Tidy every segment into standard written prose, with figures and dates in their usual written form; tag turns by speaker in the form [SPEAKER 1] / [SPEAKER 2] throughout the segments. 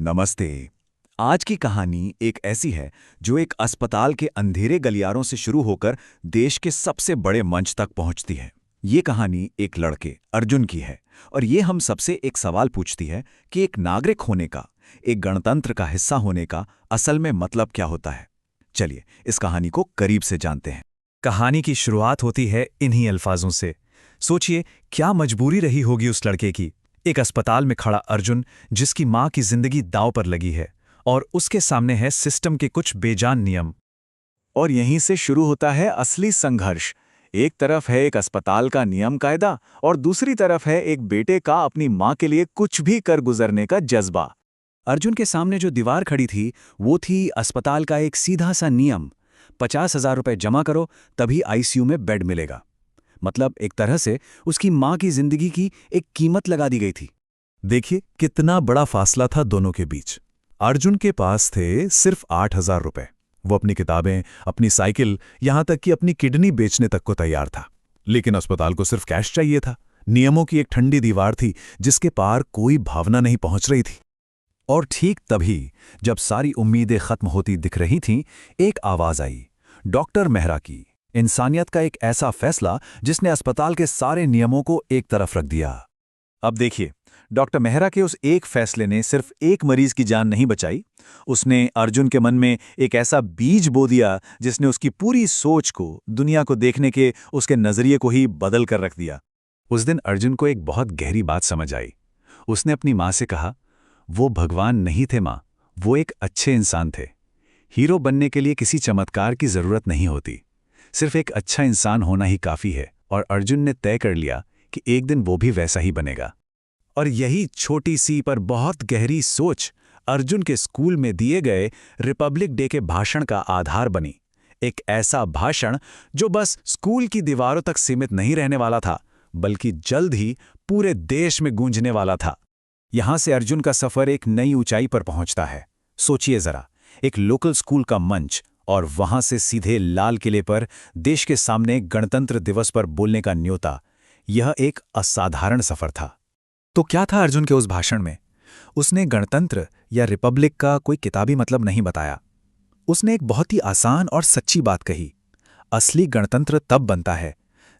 [SPEAKER 1] नमस्ते। आज की कहानी एक ऐसी है जो एक अस्पताल के अंधेरे गलियारों से शुरू होकर देश के सबसे बड़े मंच तक पहुंचती है। ये कहानी एक लड़के अर्जुन की है और ये हम सबसे एक सवाल पूछती है कि एक नागरिक होने का, एक गणतंत्र का हिस्सा होने का असल में मतलब क्या होता है। चलिए इस कहानी को करीब से जानते हैं।
[SPEAKER 2] कहानी की शुरुआत होती है इन्हीं अल्फाजों से। सोचिए क्या मजबूरी रही होगी उस लड़के की। एक अस्पताल में खड़ा अर्जुन, जिसकी माँ की जिंदगी दांव पर लगी है, और उसके सामने है सिस्टम के कुछ बेजान नियम।
[SPEAKER 1] और यहीं से शुरू होता है असली संघर्ष। एक तरफ है एक अस्पताल का नियम कायदा और दूसरी तरफ है एक बेटे का अपनी माँ के लिए कुछ भी कर गुजरने का जज्बा। अर्जुन के सामने जो दीवार खड़ी थी वो थी अस्पताल का एक सीधा सा नियम। 50,000 रुपए जमा करो तभी आईसीयू में बेड मिलेगा। मतलब एक तरह से उसकी माँ की जिंदगी की एक कीमत लगा दी गई थी।
[SPEAKER 2] देखिए कितना बड़ा फासला था दोनों के बीच। अर्जुन के पास थे सिर्फ 8,000 रुपए। वो अपनी किताबें, अपनी साइकिल, यहां तक कि अपनी किडनी बेचने तक को तैयार था। लेकिन अस्पताल को सिर्फ कैश चाहिए था। नियमों की एक ठंडी दीवार थी जिसके पार कोई भावना नहीं पहुंच रही थी। और ठीक तभी जब सारी उम्मीदें खत्म होती दिख रही थीं, एक आवाज आई, डॉक्टर मेहरा की। इंसानियत का एक ऐसा फैसला जिसने अस्पताल के सारे नियमों को एक तरफ रख दिया।
[SPEAKER 1] अब देखिए, डॉक्टर मेहरा के उस एक फैसले ने सिर्फ एक मरीज की जान नहीं बचाई, उसने अर्जुन के मन में एक ऐसा बीज बो दिया जिसने उसकी पूरी सोच को, दुनिया को देखने के उसके नजरिए को ही बदल कर रख दिया। उस दिन अर्जुन को एक बहुत गहरी बात समझ आई। उसने अपनी माँ से कहा, वो भगवान नहीं थे माँ, वो एक अच्छे इंसान थे। हीरो बनने के लिए किसी चमत्कार की जरूरत नहीं होती, सिर्फ एक अच्छा इंसान होना ही काफी है। और अर्जुन ने तय कर लिया कि एक दिन वो भी वैसा ही बनेगा। और यही छोटी सी पर बहुत गहरी सोच अर्जुन के स्कूल में दिए गए रिपब्लिक डे के भाषण का आधार बनी। एक ऐसा भाषण जो बस स्कूल की दीवारों तक सीमित नहीं रहने वाला था, बल्कि जल्द ही पूरे देश में गूंजने वाला था। यहां से अर्जुन का सफर एक नई ऊंचाई पर पहुंचता है। सोचिए जरा, एक लोकल स्कूल का मंच और वहां से सीधे लाल किले पर देश के सामने गणतंत्र दिवस पर बोलने का न्योता। यह एक असाधारण सफर था। तो क्या था अर्जुन के उस भाषण में? उसने गणतंत्र या रिपब्लिक का कोई किताबी मतलब नहीं बताया। उसने एक बहुत ही आसान और सच्ची बात कही। असली गणतंत्र तब बनता है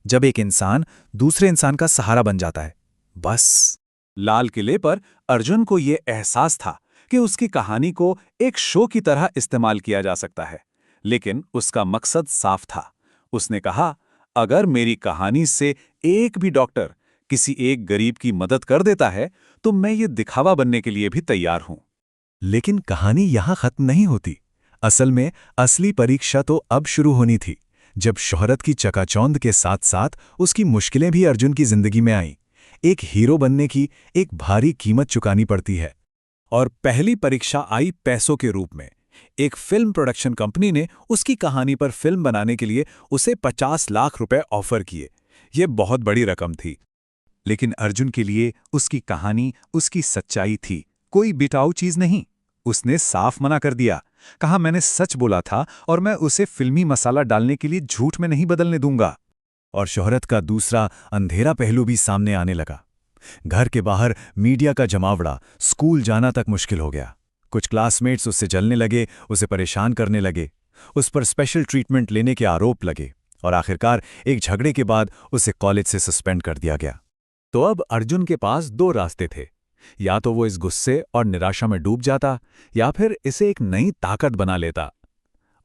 [SPEAKER 1] जब एक इंसान दूसरे इंसान का सहारा बन जाता है, बस। लाल किले पर अर्जुन को यह एहसास था कि उसकी कहानी को एक शो की तरह इस्तेमाल किया जा सकता है, लेकिन उसका मकसद साफ था। उसने कहा, अगर मेरी कहानी से एक भी डॉक्टर किसी एक गरीब की मदद कर देता है तो मैं ये दिखावा बनने के लिए भी तैयार हूं।
[SPEAKER 2] लेकिन कहानी यहां खत्म नहीं होती। असल में असली परीक्षा तो अब शुरू होनी थी, जब शोहरत की चकाचौंध के साथ साथ उसकी मुश्किलें भी अर्जुन की जिंदगी में आईं। एक हीरो बनने की एक भारी कीमत चुकानी पड़ती है। और पहली परीक्षा आई पैसों के रूप में। एक फिल्म प्रोडक्शन कंपनी ने उसकी कहानी पर फिल्म बनाने के लिए उसे 50 लाख रुपए ऑफर किए। यह बहुत बड़ी रकम थी। लेकिन अर्जुन के लिए उसकी कहानी, उसकी सच्चाई थी, कोई बिटाऊ चीज नहीं। उसने साफ मना कर दिया, कहा मैंने सच बोला था और मैं उसे फिल्मी मसाला डालने के लिए झूठ में नहीं बदलने दूंगा। और शोहरत का दूसरा अंधेरा पहलू भी सामने आने लगा। घर के बाहर मीडिया का जमावड़ा, स्कूल जाना तक मुश्किल हो गया। कुछ क्लासमेट्स उससे जलने लगे, उसे परेशान करने लगे, उस पर स्पेशल ट्रीटमेंट लेने के आरोप लगे और आखिरकार एक झगड़े के बाद उसे कॉलेज से सस्पेंड कर दिया गया। तो अब अर्जुन के पास दो रास्ते थे। या तो वो इस गुस्से और निराशा में डूब जाता, या फिर इसे एक नई ताकत बना लेता।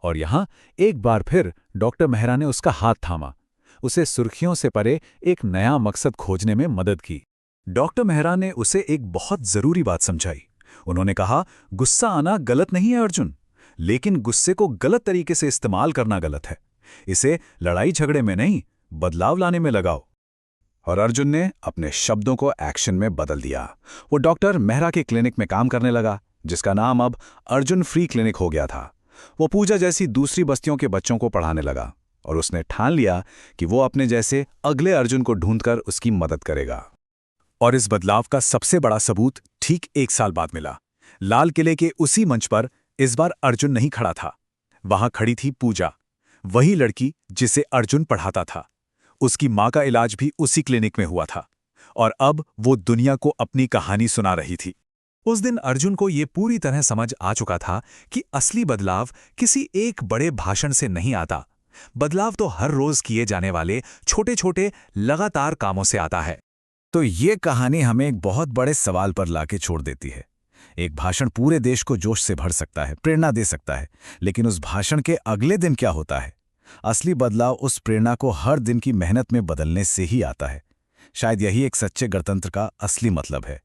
[SPEAKER 2] और यहां एक बार फिर डॉक्टर मेहरा ने उसका हाथ थामा, उसे सुर्खियों से परे एक नया मकसद खोजने में मदद की। डॉक्टर मेहरा ने उसे एक बहुत जरूरी बात समझाई। उन्होंने कहा, गुस्सा आना गलत नहीं है अर्जुन, लेकिन गुस्से को गलत तरीके से इस्तेमाल करना गलत है। इसे लड़ाई झगड़े में नहीं, बदलाव लाने में लगाओ। और अर्जुन ने अपने शब्दों को एक्शन में बदल दिया। वो डॉक्टर मेहरा के क्लिनिक में काम करने लगा, जिसका नाम अब अर्जुन फ्री क्लिनिक हो गया था। वो पूजा जैसी दूसरी बस्तियों के बच्चों को पढ़ाने लगा और उसने ठान लिया कि वो अपने जैसे अगले अर्जुन को ढूंढकर उसकी मदद करेगा। और इस बदलाव का सबसे बड़ा सबूत ठीक 1 साल बाद मिला। लाल किले के उसी मंच पर इस बार अर्जुन नहीं खड़ा था। वहां खड़ी थी पूजा, वही लड़की जिसे अर्जुन पढ़ाता था। उसकी मां का इलाज भी उसी क्लिनिक में हुआ था और अब वो दुनिया को अपनी कहानी सुना रही थी। उस दिन अर्जुन को ये पूरी तरह समझ आ चुका था कि असली बदलाव किसी एक बड़े भाषण से नहीं आता। बदलाव तो हर रोज किए जाने वाले छोटे छोटे लगातार कामों से आता है।
[SPEAKER 1] तो ये कहानी हमें एक बहुत बड़े सवाल पर लाके छोड़ देती है। एक भाषण पूरे देश को जोश से भर सकता है, प्रेरणा दे सकता है, लेकिन उस भाषण के अगले दिन क्या होता है? असली बदलाव उस प्रेरणा को हर दिन की मेहनत में बदलने से ही आता है। शायद यही एक सच्चे गणतंत्र का असली मतलब है।